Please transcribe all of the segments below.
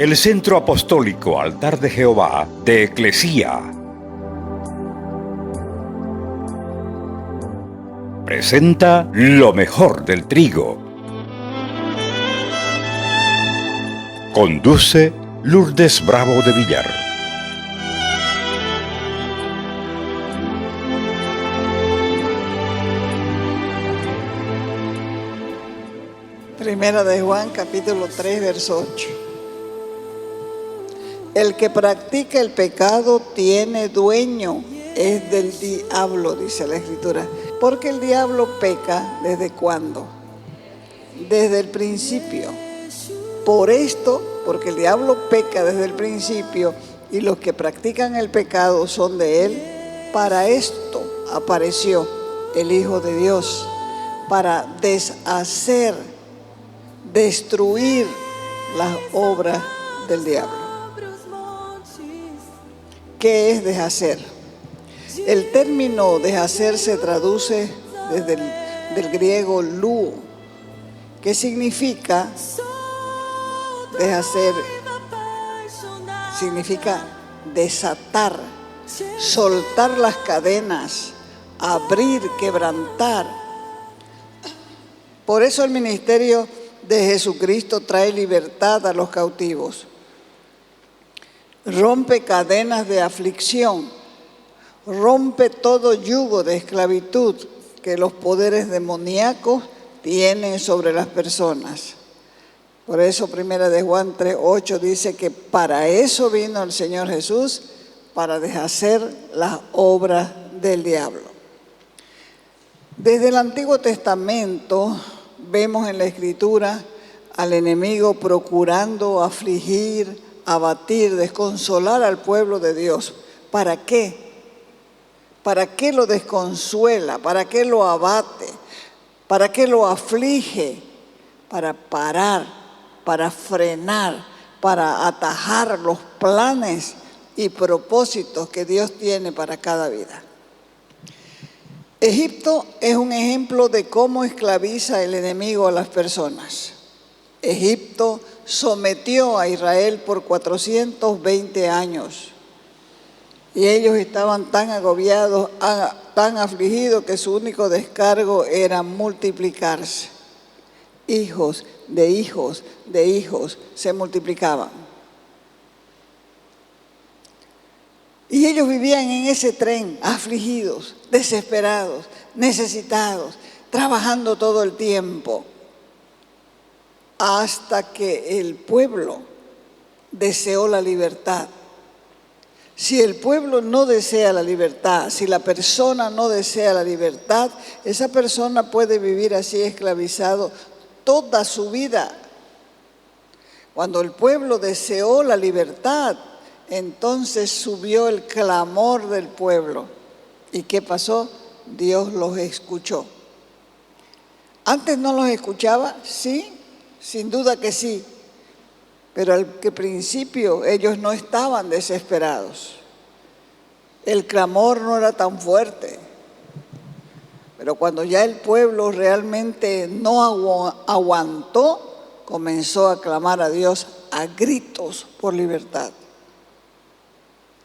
el Centro Apostólico Altar de Jehová de Eclesía presenta lo mejor del trigo. Conduce Lourdes Bravo de Villar. Primera de Juan, capítulo 3, verso 8. El que practica el pecado tiene dueño, es del diablo, dice la Escritura. Porque el diablo peca, ¿desde cuándo? Desde el principio. Por esto, porque el diablo peca desde el principio y los que practican el pecado son de él, para esto apareció el Hijo de Dios, para deshacer, destruir las obras del diablo. ¿Qué es deshacer? El término deshacer se traduce desde del griego luo, que significa deshacer, significa desatar, soltar las cadenas, abrir, quebrantar. Por eso el ministerio de Jesucristo trae libertad a los cautivos, rompe cadenas de aflicción, rompe todo yugo de esclavitud que los poderes demoníacos tienen sobre las personas. Por eso Primera de Juan 3:8 dice que para eso vino el Señor Jesús, para deshacer las obras del diablo. Desde el Antiguo Testamento vemos en la Escritura al enemigo procurando afligir, abatir, desconsolar al pueblo de Dios. ¿Para qué? ¿Para qué lo desconsuela? ¿Para qué lo abate? ¿Para qué lo aflige? Para parar, para frenar, para atajar los planes y propósitos que Dios tiene para cada vida. Egipto es un ejemplo de cómo esclaviza el enemigo a las personas. Egipto sometió a Israel por 420 años. Y ellos estaban tan agobiados, tan afligidos, que su único descargo era multiplicarse. Hijos de hijos de hijos se multiplicaban. Y ellos vivían en ese tren, afligidos, desesperados, necesitados, trabajando todo el tiempo, hasta que el pueblo deseó la libertad. Si el pueblo no desea la libertad, si la persona no desea la libertad, esa persona puede vivir así esclavizado toda su vida. Cuando el pueblo deseó la libertad, entonces subió el clamor del pueblo. ¿Y qué pasó? Dios los escuchó. ¿Antes no los escuchaba? Sí, sin duda que sí. Pero al principio ellos no estaban desesperados. El clamor no era tan fuerte. Pero cuando ya el pueblo realmente no aguantó, comenzó a clamar a Dios a gritos por libertad.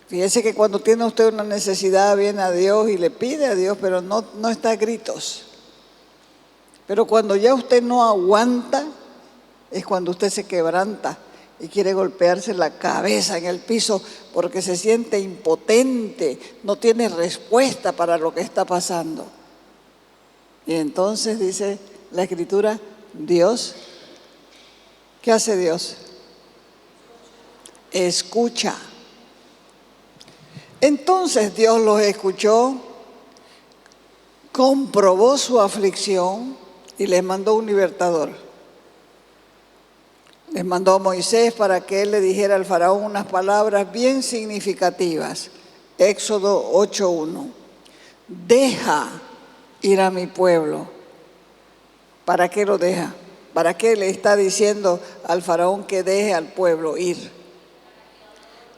Fíjese que cuando tiene usted una necesidad, viene a Dios y le pide a Dios, pero no está a gritos. Pero cuando ya usted no aguanta, es cuando usted se quebranta y quiere golpearse la cabeza en el piso porque se siente impotente, no tiene respuesta para lo que está pasando. Y entonces dice la Escritura, Dios, ¿qué hace Dios? Escucha. Entonces Dios los escuchó, comprobó su aflicción y les mandó un libertador. Les mandó a Moisés para que él le dijera al faraón unas palabras bien significativas. Éxodo 8:1. Deja ir a mi pueblo. ¿Para qué lo deja? ¿Para qué le está diciendo al faraón que deje al pueblo ir?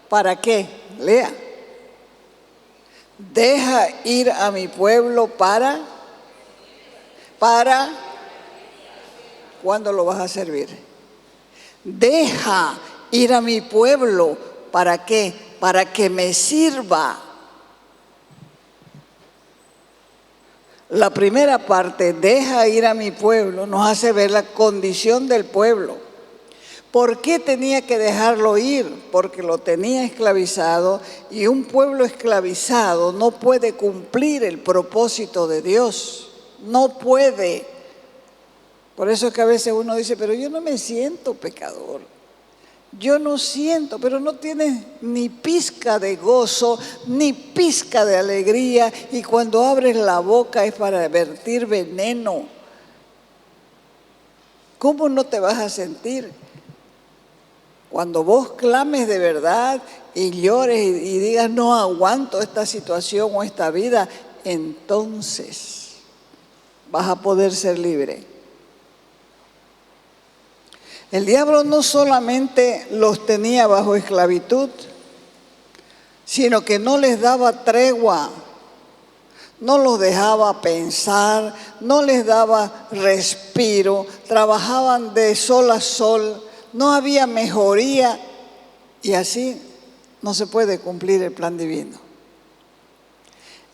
¿Para qué? Lea. Deja ir a mi pueblo para ¿cuándo lo vas a servir? Deja ir a mi pueblo. ¿Para qué? Para que me sirva. La primera parte, deja ir a mi pueblo, nos hace ver la condición del pueblo. ¿Por qué tenía que dejarlo ir? Porque lo tenía esclavizado, y un pueblo esclavizado no puede cumplir el propósito de Dios. No puede. Por eso es que a veces uno dice, pero yo no me siento pecador. Yo no siento, pero no tienes ni pizca de gozo, ni pizca de alegría, y cuando abres la boca es para vertir veneno. ¿Cómo no te vas a sentir? Cuando vos clames de verdad y llores y digas, no aguanto esta situación o esta vida, entonces vas a poder ser libre. El diablo no solamente los tenía bajo esclavitud, sino que no les daba tregua, no los dejaba pensar, no les daba respiro, trabajaban de sol a sol, no había mejoría, y así no se puede cumplir el plan divino.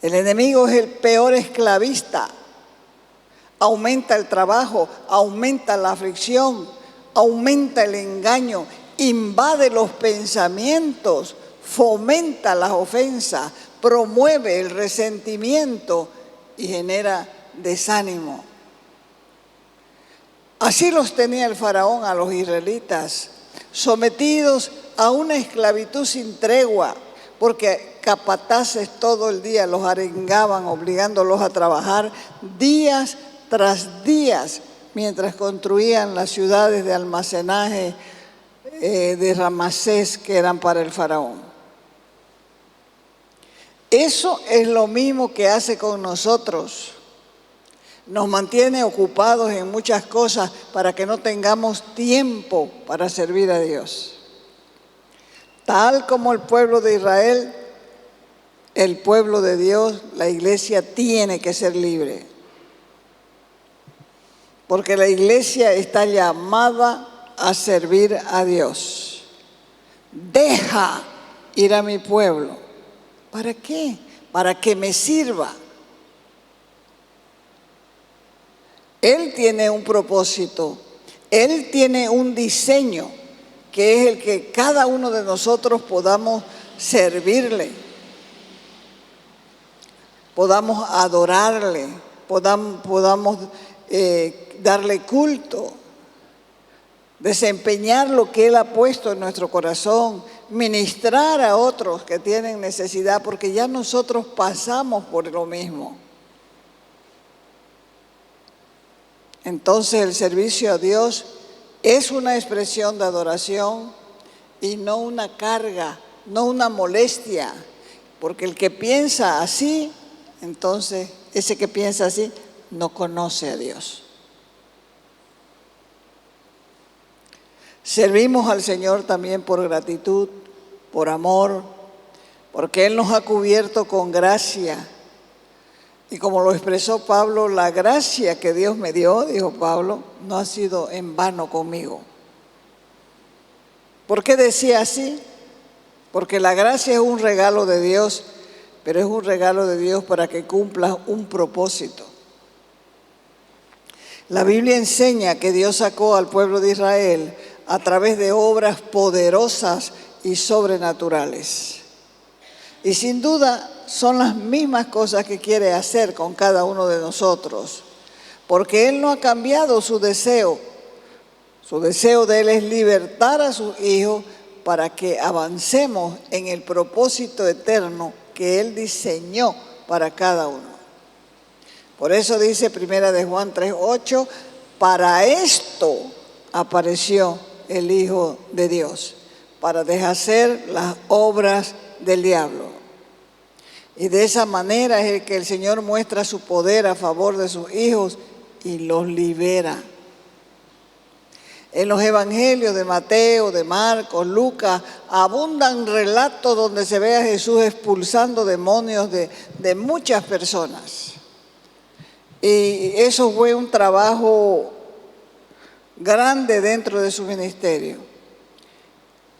El enemigo es el peor esclavista. Aumenta el trabajo, aumenta la aflicción, aumenta el engaño, invade los pensamientos, fomenta las ofensas, promueve el resentimiento y genera desánimo. Así los tenía el faraón a los israelitas, sometidos a una esclavitud sin tregua, porque capataces todo el día los arengaban, obligándolos a trabajar días tras días, mientras construían las ciudades de almacenaje de Ramsés que eran para el faraón. Eso es lo mismo que hace con nosotros. Nos mantiene ocupados en muchas cosas para que no tengamos tiempo para servir a Dios. Tal como el pueblo de Israel, el pueblo de Dios, la iglesia tiene que ser libre. Porque la iglesia está llamada a servir a Dios. Deja ir a mi pueblo. ¿Para qué? Para que me sirva. Él tiene un propósito, Él tiene un diseño, que es el que cada uno de nosotros podamos servirle, podamos adorarle, podamos darle culto, desempeñar lo que Él ha puesto en nuestro corazón, ministrar a otros que tienen necesidad, porque ya nosotros pasamos por lo mismo. Entonces el servicio a Dios es una expresión de adoración y no una carga, no una molestia, porque el que piensa así, entonces ese que piensa así no conoce a Dios. Servimos al Señor también por gratitud, por amor, porque Él nos ha cubierto con gracia. Y como lo expresó Pablo, la gracia que Dios me dio, dijo Pablo, no ha sido en vano conmigo. ¿Por qué decía así? Porque la gracia es un regalo de Dios, pero es un regalo de Dios para que cumpla un propósito. La Biblia enseña que Dios sacó al pueblo de Israel a través de obras poderosas y sobrenaturales. Y sin duda son las mismas cosas que quiere hacer con cada uno de nosotros, porque Él no ha cambiado su deseo. Su deseo de Él es libertar a sus hijos para que avancemos en el propósito eterno que Él diseñó para cada uno. Por eso dice Primera de Juan 3:8, para esto apareció el Hijo de Dios, para deshacer las obras del diablo. Y de esa manera es el que el Señor muestra su poder a favor de sus hijos y los libera. En los evangelios de Mateo, de Marcos, Lucas, abundan relatos donde se ve a Jesús expulsando demonios de muchas personas. Y eso fue un trabajo grande dentro de su ministerio.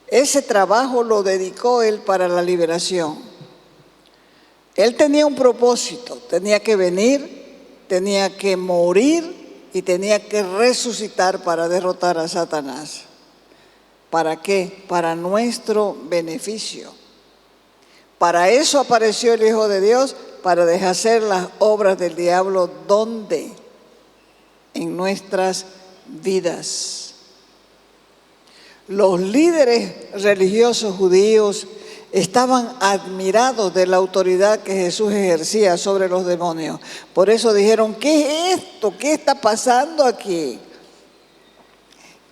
Ese trabajo lo dedicó él para la liberación. Él tenía un propósito, tenía que venir, tenía que morir y tenía que resucitar para derrotar a Satanás. ¿Para qué? Para nuestro beneficio. Para eso apareció el Hijo de Dios, para deshacer las obras del diablo. ¿Dónde? En nuestras vidas. Los líderes religiosos judíos estaban admirados de la autoridad que Jesús ejercía sobre los demonios. Por eso dijeron, ¿qué es esto? ¿Qué está pasando aquí?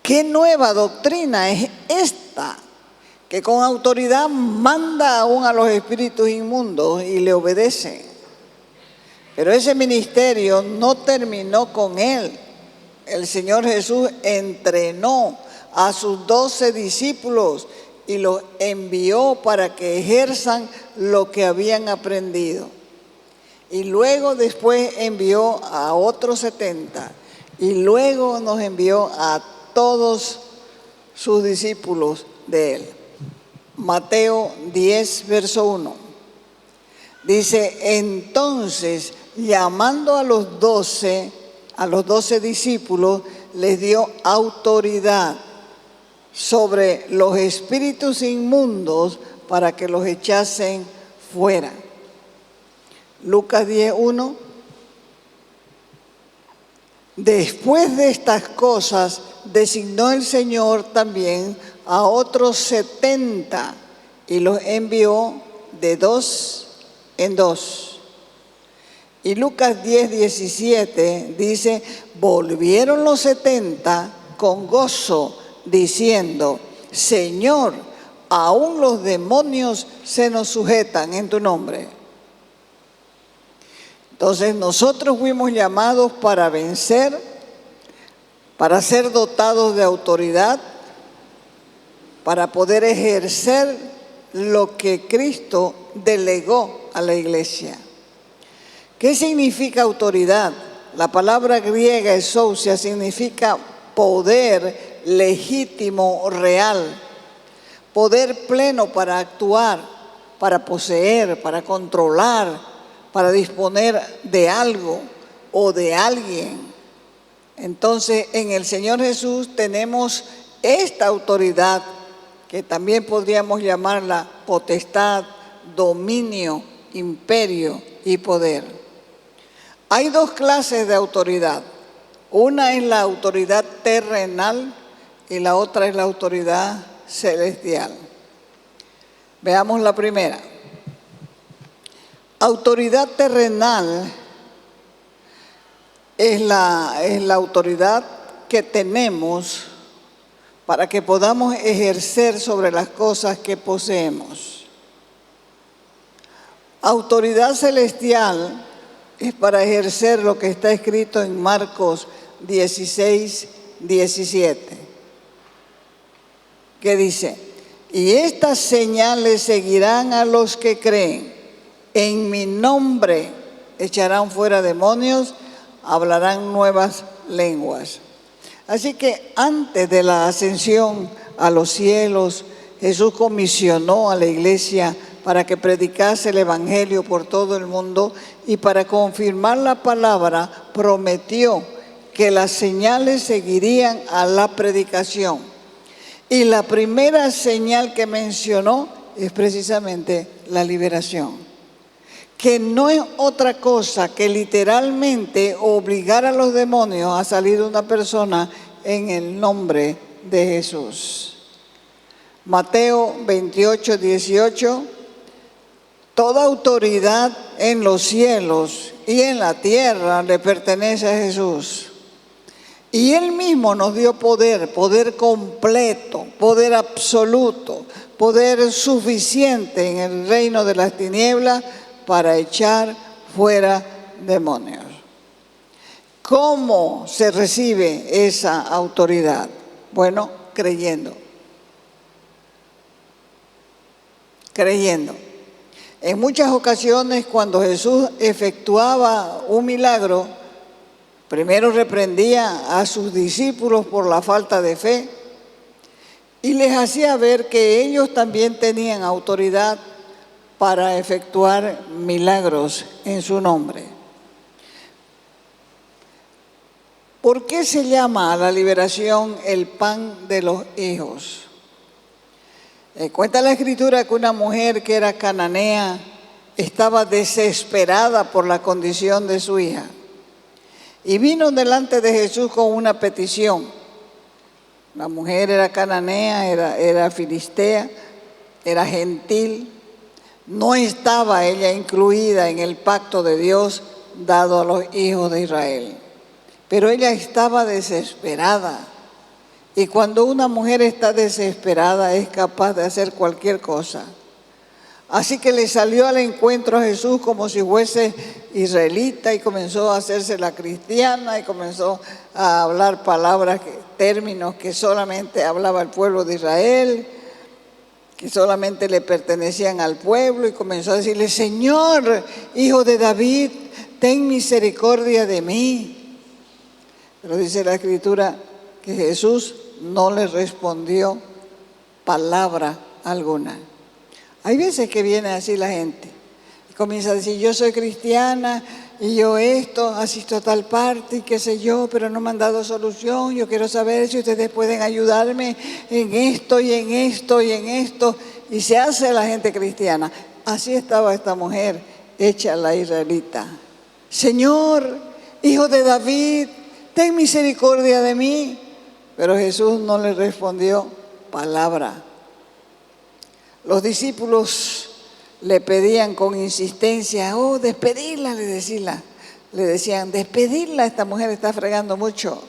¿Qué nueva doctrina es esta? Que con autoridad manda aún a los espíritus inmundos y le obedece. Pero ese ministerio no terminó con él. El Señor Jesús entrenó a sus 12 discípulos y los envió para que ejerzan lo que habían aprendido. Y luego después envió a otros 70 y luego nos envió a todos sus discípulos de él. Mateo 10, verso 1. Dice, entonces, llamando a los 12 discípulos, les dio autoridad sobre los espíritus inmundos para que los echasen fuera. Lucas 10, 1. Después de estas cosas, designó el Señor también a otros 70 y los envió de 2 en 2. Y Lucas 10, 17 dice, volvieron los 70 con gozo, diciendo, Señor, aún los demonios se nos sujetan en tu nombre. Entonces nosotros fuimos llamados para vencer, para ser dotados de autoridad, para poder ejercer lo que Cristo delegó a la iglesia. ¿Qué significa autoridad? La palabra griega exousia significa poder legítimo, real, poder pleno para actuar, para poseer, para controlar, para disponer de algo o de alguien. Entonces, en el Señor Jesús tenemos esta autoridad, que también podríamos llamarla potestad, dominio, imperio y poder. Hay dos clases de autoridad. Una es la autoridad terrenal y la otra es la autoridad celestial. Veamos la primera. Autoridad terrenal es la autoridad que tenemos para que podamos ejercer sobre las cosas que poseemos. Autoridad celestial es para ejercer lo que está escrito en Marcos 16, 17, que dice, y estas señales seguirán a los que creen. En mi nombre echarán fuera demonios, hablarán nuevas lenguas. Así que antes de la ascensión a los cielos, Jesús comisionó a la iglesia para que predicase el evangelio por todo el mundo y para confirmar la palabra prometió que las señales seguirían a la predicación. Y la primera señal que mencionó es precisamente la liberación, que no es otra cosa que literalmente obligar a los demonios a salir de una persona en el nombre de Jesús. Mateo 28, 18, toda autoridad en los cielos y en la tierra le pertenece a Jesús. Y Él mismo nos dio poder, poder completo, poder absoluto, poder suficiente en el reino de las tinieblas para echar fuera demonios. ¿Cómo se recibe esa autoridad? Bueno, creyendo. Creyendo. En muchas ocasiones cuando Jesús efectuaba un milagro, primero reprendía a sus discípulos por la falta de fe y les hacía ver que ellos también tenían autoridad para efectuar milagros en su nombre. ¿Por qué se llama a la liberación el pan de los hijos? Cuenta la Escritura que una mujer que era cananea estaba desesperada por la condición de su hija y vino delante de Jesús con una petición. La mujer era cananea, era filistea, era gentil, no estaba ella incluida en el pacto de Dios dado a los hijos de Israel, pero ella estaba desesperada. Y cuando una mujer está desesperada es capaz de hacer cualquier cosa. Así que le salió al encuentro a Jesús como si fuese israelita y comenzó a hacerse la cristiana y comenzó a hablar palabras, términos que solamente hablaba el pueblo de Israel, que solamente le pertenecían al pueblo, y comenzó a decirle: Señor, hijo de David, ten misericordia de mí. Pero dice la Escritura que Jesús no le respondió palabra alguna. Hay veces que viene así la gente y comienza a decir: yo soy cristiana y yo esto, asisto a tal parte y qué sé yo, pero no me han dado solución. Yo quiero saber si ustedes pueden ayudarme en esto y en esto y en esto. Y se hace la gente cristiana. Así estaba esta mujer hecha la israelita. Señor, hijo de David, ten misericordia de mí. Pero Jesús no le respondió palabra. Los discípulos le pedían con insistencia: oh, despedirla, le decían, despedirla, esta mujer está fregando mucho.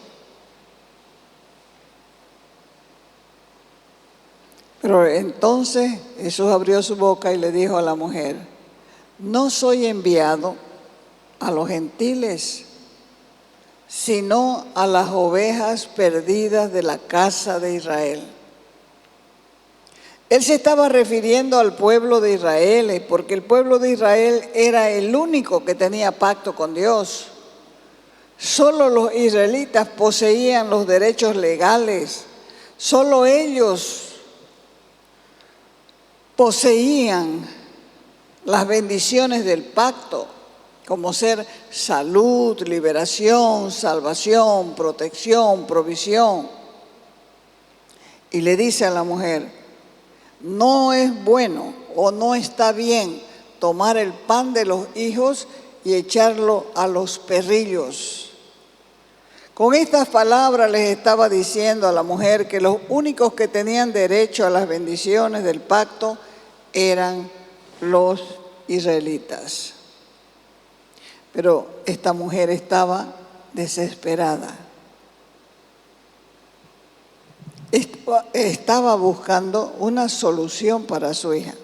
Pero entonces Jesús abrió su boca y le dijo a la mujer: no soy enviado a los gentiles, sino a las ovejas perdidas de la casa de Israel. Él se estaba refiriendo al pueblo de Israel, porque el pueblo de Israel era el único que tenía pacto con Dios. Solo los israelitas poseían los derechos legales, solo ellos poseían las bendiciones del pacto, como ser salud, liberación, salvación, protección, provisión. Y le dice a la mujer: no es bueno o no está bien tomar el pan de los hijos y echarlo a los perrillos. Con estas palabras les estaba diciendo a la mujer que los únicos que tenían derecho a las bendiciones del pacto eran los israelitas. Pero esta mujer estaba desesperada. Estaba buscando una solución para su hija.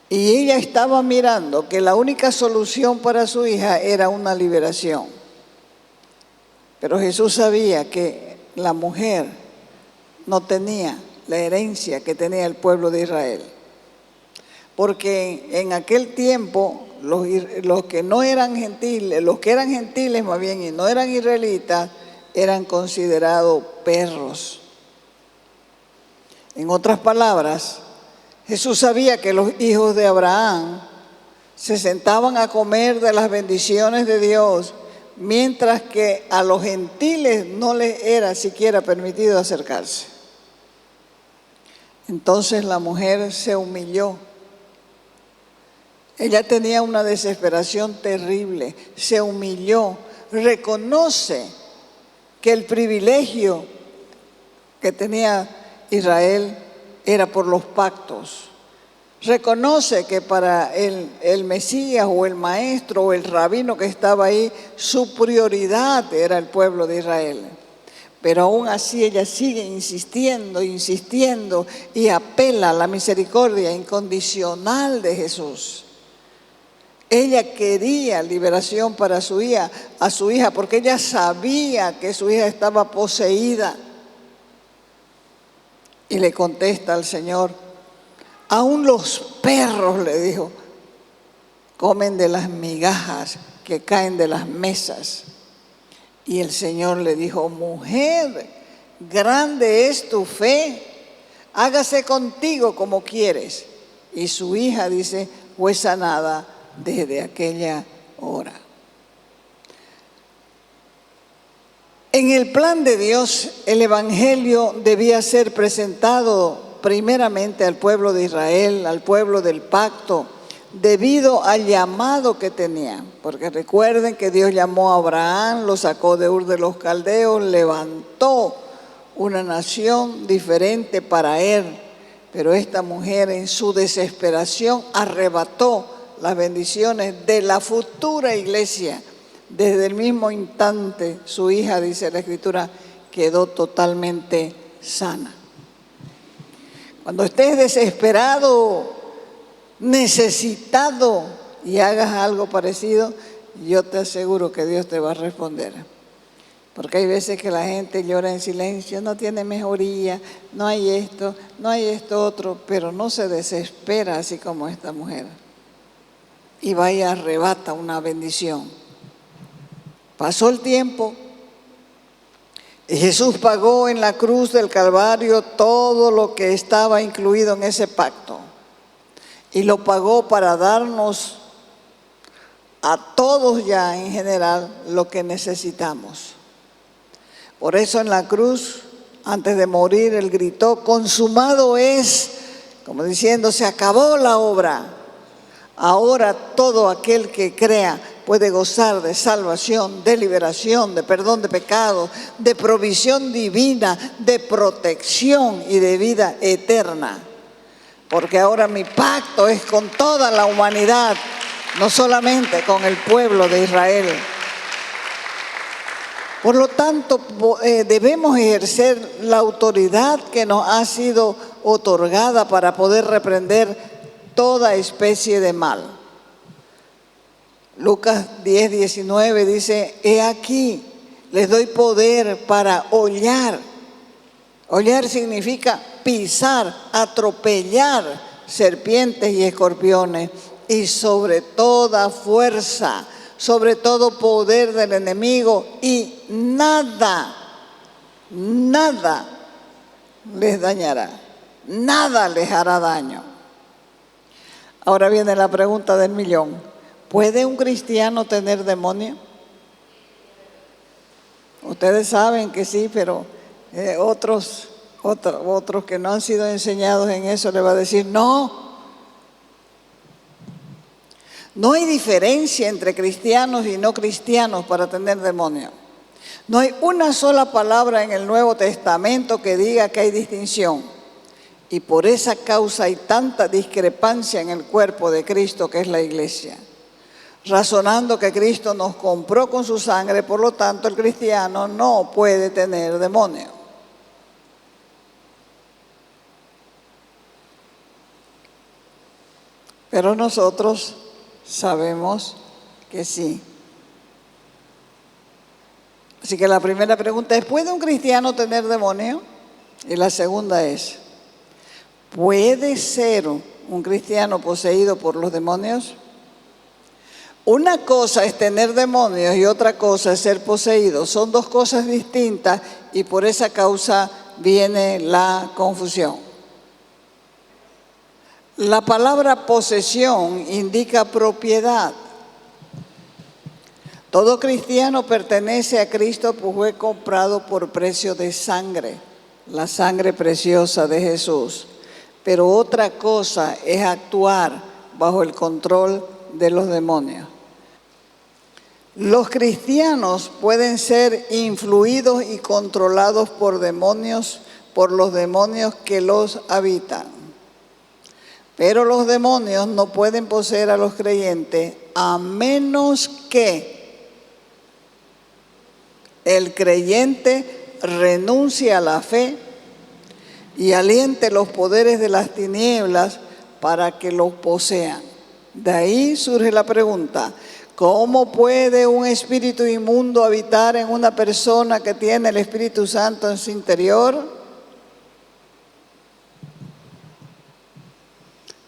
Y ella estaba mirando que la única solución para su hija era una liberación. Pero Jesús sabía que la mujer no tenía la herencia que tenía el pueblo de Israel. Porque en aquel tiempo los que no eran gentiles, los que eran gentiles más bien y no eran israelitas, eran considerados perros. En otras palabras, Jesús sabía que los hijos de Abraham se sentaban a comer de las bendiciones de Dios, mientras que a los gentiles no les era siquiera permitido acercarse. Entonces la mujer se humilló. Ella tenía una desesperación terrible, se humilló, reconoce que el privilegio que tenía Israel era por los pactos. Reconoce que para el Mesías o el maestro o el rabino que estaba ahí, su prioridad era el pueblo de Israel. Pero aún así ella sigue insistiendo y apela a la misericordia incondicional de Jesús. Ella quería liberación para su hija, porque ella sabía que su hija estaba poseída. Y le contesta al Señor: aún los perros, le dijo, comen de las migajas que caen de las mesas. Y el Señor le dijo: mujer, grande es tu fe, hágase contigo como quieres. Y su hija, dice, fue sanada desde aquella hora. En el plan de Dios, el Evangelio debía ser presentado primeramente al pueblo de Israel, al pueblo del pacto, debido al llamado que tenía. Porque recuerden que Dios llamó a Abraham, lo sacó de Ur de los Caldeos, levantó una nación diferente para él. Pero esta mujer en su desesperación arrebató las bendiciones de la futura iglesia. Desde el mismo instante su hija, dice la Escritura, quedó totalmente sana. Cuando estés desesperado, necesitado y hagas algo parecido, yo te aseguro que Dios te va a responder. Porque hay veces que la gente llora en silencio, no tiene mejoría, no hay esto otro, pero no se desespera así como esta mujer. Y va y arrebata una bendición. Pasó el tiempo y Jesús pagó en la cruz del Calvario todo lo que estaba incluido en ese pacto. Y lo pagó para darnos a todos ya en general lo que necesitamos. Por eso en la cruz, antes de morir, Él gritó, consumado es, como diciendo, se acabó la obra. Ahora todo aquel que crea puede gozar de salvación, de liberación, de perdón de pecados, de provisión divina, de protección y de vida eterna. Porque ahora mi pacto es con toda la humanidad, no solamente con el pueblo de Israel. Por lo tanto, debemos ejercer la autoridad que nos ha sido otorgada para poder reprender toda especie de mal. Lucas 10:19 dice, he aquí, les doy poder para hollar. Hollar significa pisar, atropellar serpientes y escorpiones y sobre toda fuerza, sobre todo poder del enemigo y nada les dañará, nada les hará daño. Ahora viene la pregunta del millón. ¿Puede un cristiano tener demonio? Ustedes saben que sí, pero otros que no han sido enseñados en eso le va a decir no. No hay diferencia entre cristianos y no cristianos para tener demonio. No hay una sola palabra en el Nuevo Testamento que diga que hay distinción. Y por esa causa hay tanta discrepancia en el cuerpo de Cristo que es la iglesia. Razonando que Cristo nos compró con su sangre, por lo tanto el cristiano no puede tener demonio. Pero nosotros sabemos que sí. Así que la primera pregunta es, ¿puede un cristiano tener demonio? Y la segunda es, ¿puede ser un cristiano poseído por los demonios? Una cosa es tener demonios y otra cosa es ser poseído. Son dos cosas distintas y por esa causa viene la confusión. La palabra posesión indica propiedad. Todo cristiano pertenece a Cristo, pues fue comprado por precio de sangre, la sangre preciosa de Jesús. Pero otra cosa es actuar bajo el control de los demonios. Los cristianos pueden ser influidos y controlados por demonios, por los demonios que los habitan. Pero los demonios no pueden poseer a los creyentes a menos que el creyente renuncie a la fe y aliente los poderes de las tinieblas para que los posean. De ahí surge la pregunta, ¿cómo puede un espíritu inmundo habitar en una persona que tiene el Espíritu Santo en su interior?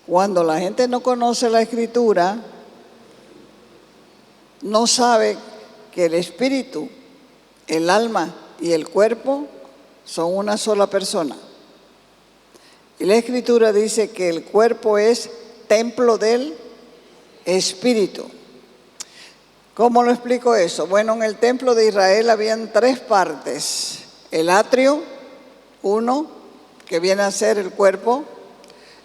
Cuando la gente no conoce la Escritura, no sabe que el espíritu, el alma y el cuerpo son una sola persona. Y la Escritura dice que el cuerpo es templo del Espíritu. ¿Cómo lo explico eso? Bueno, en el templo de Israel habían 3 partes. El atrio, uno, que viene a ser el cuerpo,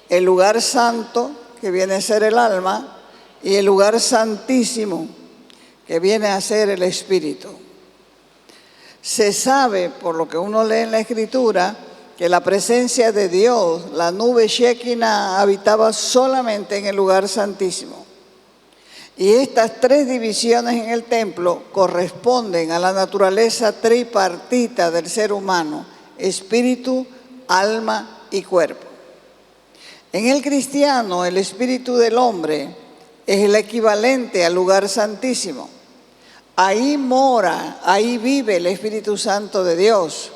el lugar santo, que viene a ser el alma, y el lugar santísimo, que viene a ser el Espíritu. Se sabe, por lo que uno lee en la Escritura, que la presencia de Dios, la nube Shekinah, habitaba solamente en el lugar santísimo. Y estas 3 divisiones en el templo corresponden a la naturaleza tripartita del ser humano: espíritu, alma y cuerpo. En el cristiano, el espíritu del hombre es el equivalente al lugar santísimo. Ahí mora, ahí vive el Espíritu Santo de Dios.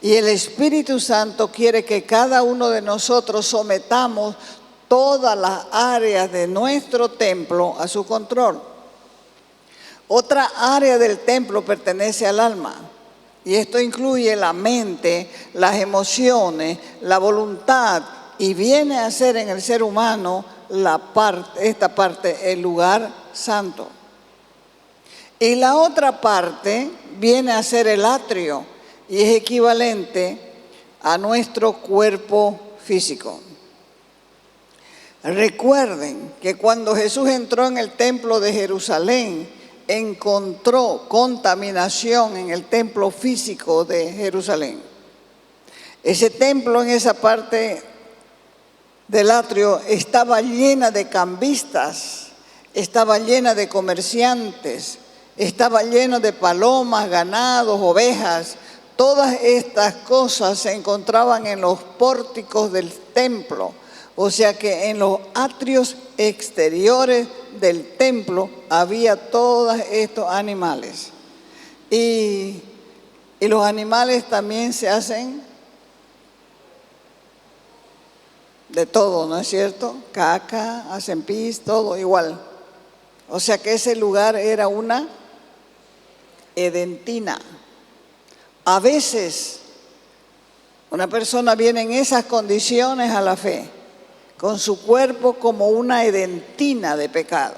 Y el Espíritu Santo quiere que cada uno de nosotros sometamos todas las áreas de nuestro templo a su control. Otra área del templo pertenece al alma, y esto incluye la mente, las emociones, la voluntad, y viene a ser en el ser humano esta parte, el lugar santo. Y la otra parte viene a ser el atrio, y es equivalente a nuestro cuerpo físico. Recuerden que cuando Jesús entró en el templo de Jerusalén, encontró contaminación en el templo físico de Jerusalén. Ese templo, en esa parte del atrio, estaba llena de cambistas, estaba llena de comerciantes, estaba lleno de palomas, ganados, ovejas. Todas estas cosas se encontraban en los pórticos del templo. O sea que en los atrios exteriores del templo había todos estos animales. Y los animales también se hacen de todo, ¿no es cierto? Caca, hacen pis, todo igual. O sea que ese lugar era una edentina. A veces una persona viene en esas condiciones a la fe, con su cuerpo como una edentina de pecado,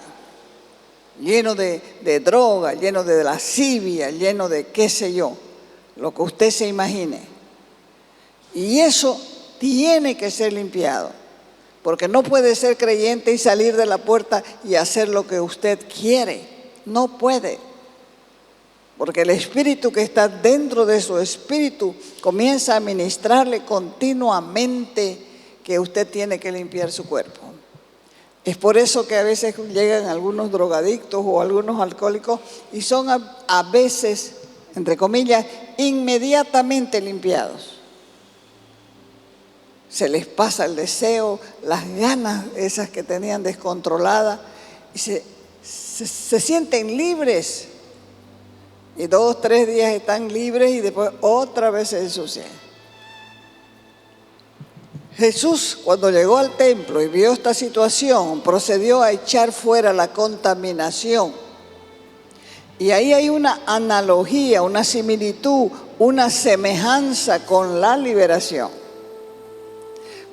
lleno de droga, lleno de lascivia, lleno de qué sé yo, lo que usted se imagine. Y eso tiene que ser limpiado, porque no puede ser creyente y salir de la puerta y hacer lo que usted quiere. No puede, porque el espíritu que está dentro de su espíritu comienza a ministrarle continuamente que usted tiene que limpiar su cuerpo. Es por eso que a veces llegan algunos drogadictos o algunos alcohólicos y son a veces, entre comillas, inmediatamente limpiados. Se les pasa el deseo, las ganas esas que tenían descontroladas, y se sienten libres. Y 2 o 3 días están libres y después otra vez se ensucian. Jesús, cuando llegó al templo y vio esta situación, procedió a echar fuera la contaminación. Y ahí hay una analogía, una similitud, una semejanza con la liberación.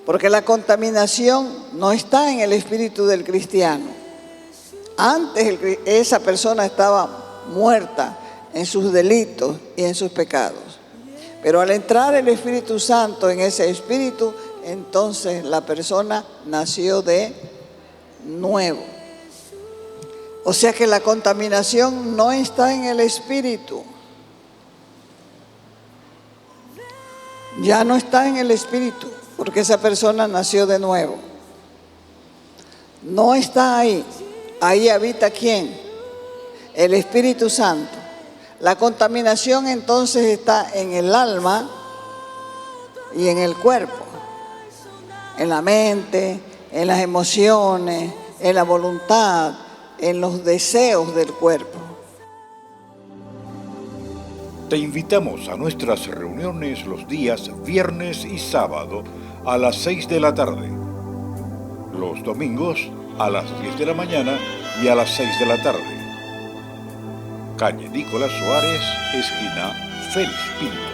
Porque la contaminación no está en el espíritu del cristiano. Antes esa persona estaba muerta en sus delitos y en sus pecados. Pero al entrar el Espíritu Santo en ese espíritu, entonces la persona nació de nuevo. O sea que la contaminación no está en el espíritu. Ya no está en el espíritu, porque esa persona nació de nuevo. No está ahí. Ahí habita ¿quién? El Espíritu Santo. La contaminación entonces está en el alma y en el cuerpo. En la mente, en las emociones, en la voluntad, en los deseos del cuerpo. Te invitamos a nuestras reuniones los días viernes y sábado a las 6 de la tarde. Los domingos a las 10 de la mañana y a las 6 de la tarde. Calle Nicolás Suárez, esquina Félix Pinto.